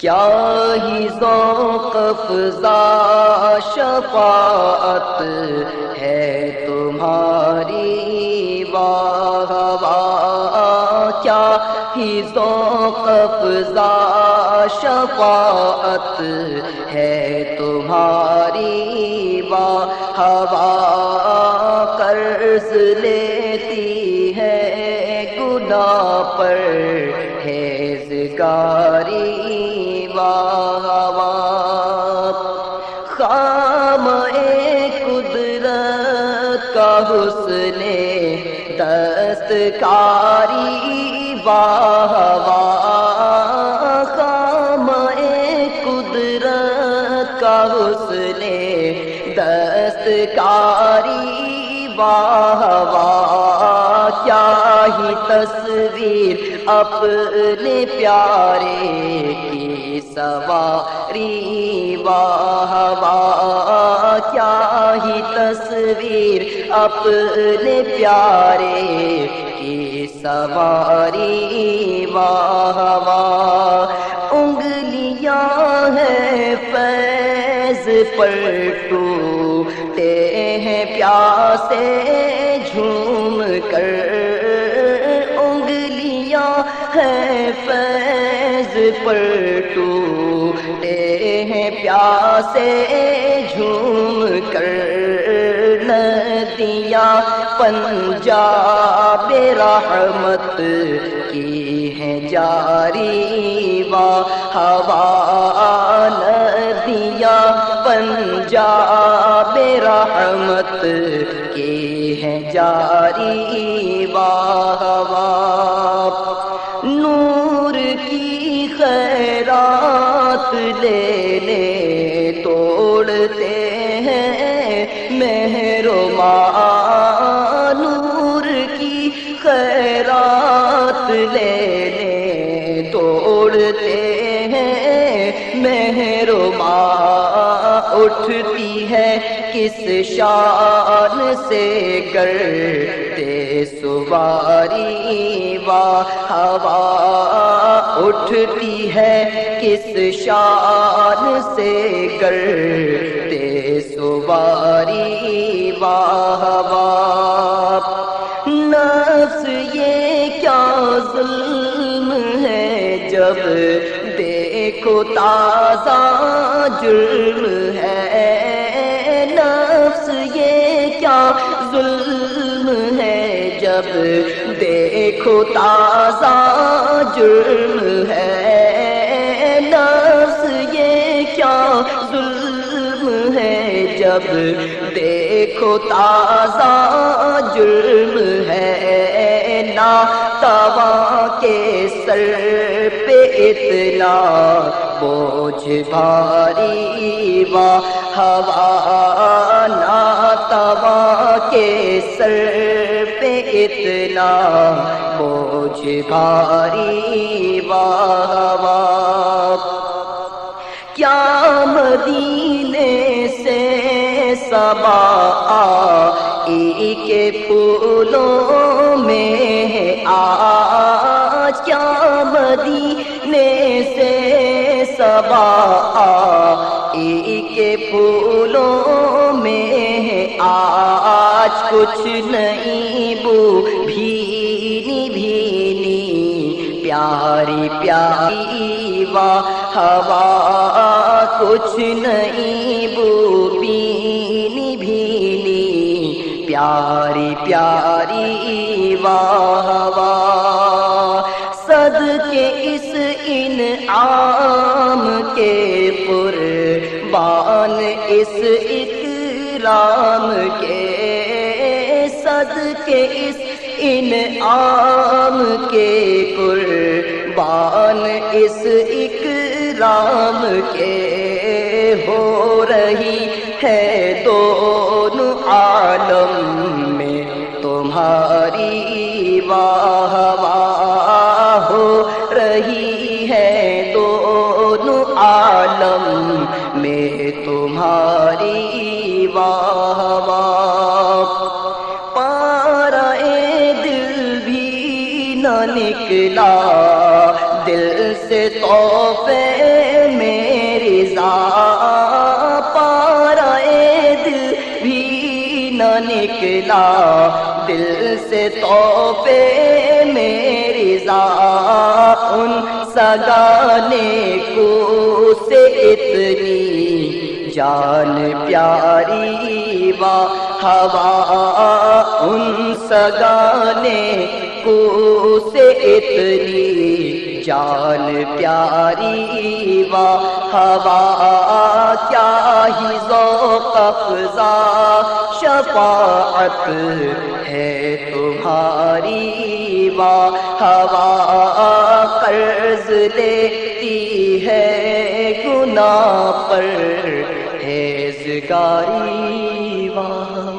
کیا ہی ذوق افزا شفاعت ہے تمہاری، واہ واہ کیا ہی ذوق افزا شفاعت ہے تمہاری، واہ واہ قرض لیتی ہے گناہ پر ہیزگاری، واہ واہ خامۂ قدرت کا حسن دستکاری، واہ واہ خامۂ قدرت کا حسن دستکاری، واہ واہ کیا ہی تصویر اپنے پیارے کی سواری، واہ واہ کیا ہی تصویر اپنے پیارے کی سواری، واہ واہ انگلیاں ہیں فیض پر ٹوٹے ہیں پیاسے جھوم کر، انگلیاں ہیں فیض پر ٹوٹے ہیں پیاسے جھوم کر، ندیاں پنجاب رحمت کی ہیں جاری، واہ واہ ندیاں پنجاب رحمت کی ہیں جاری، واہ واہ نور کی خیرات لینے توڑتے ہیں مہر و ماں، نور کی خیرات لینے توڑتے ہیں مہر و ماں، اٹھتی ہے کس شان سے گردے سواری، واہ واہ اٹھتی ہے کس شان سے گردے سواری، واہ واہ نفس یہ کیا ظلم ہے جب دیکھو تازہ جرم ہے، نفس یہ کیا ظلم ہے جب دیکھو تازہ جرم ہے، نفس یہ کیا ظلم ہے جب دیکھو تازہ جرم ہے، ناتواں کے سر پہ اتنا بوجھ بھاری، واہ واہ ناتواں کے سر پہ اتنا بوجھ بھاری، واہ واہ کیا مدینے سے صبا آئی کے پھولوں میں ہے آج، کیا مدینے سے صبا آئی کے پھولوں میں ہے آج، کچھ نہیں بو بھینی بھینی پیاری پیاری، واہ واہ کچھ نہیں بو بھینی بھینی پیاری پیاری، واہ واہ صدقے اس انعام کے قربان اس اکرام کے، صدقے اس انعام کے قربان اس اکرام کے، ہو رہی ہے دونوں عالم میں تمہاری، واہ واہ ہو رہی ہے دونوں عالم میں تمہاری، واہ واہ پارے دل بھی نہ نکلا دل سے تحفے نکلا دل سے تحفے میں رضا ان سگانے کو سے اتنی جان پیاری وا ہوا ان سگانے کو سے اتنی جان پیاری وا ہوا کیا ہی ذوق افزا شفاعت ہے تمہاری وا ہوا قرض لیتی ہے گناہ پر ہیزگاری وا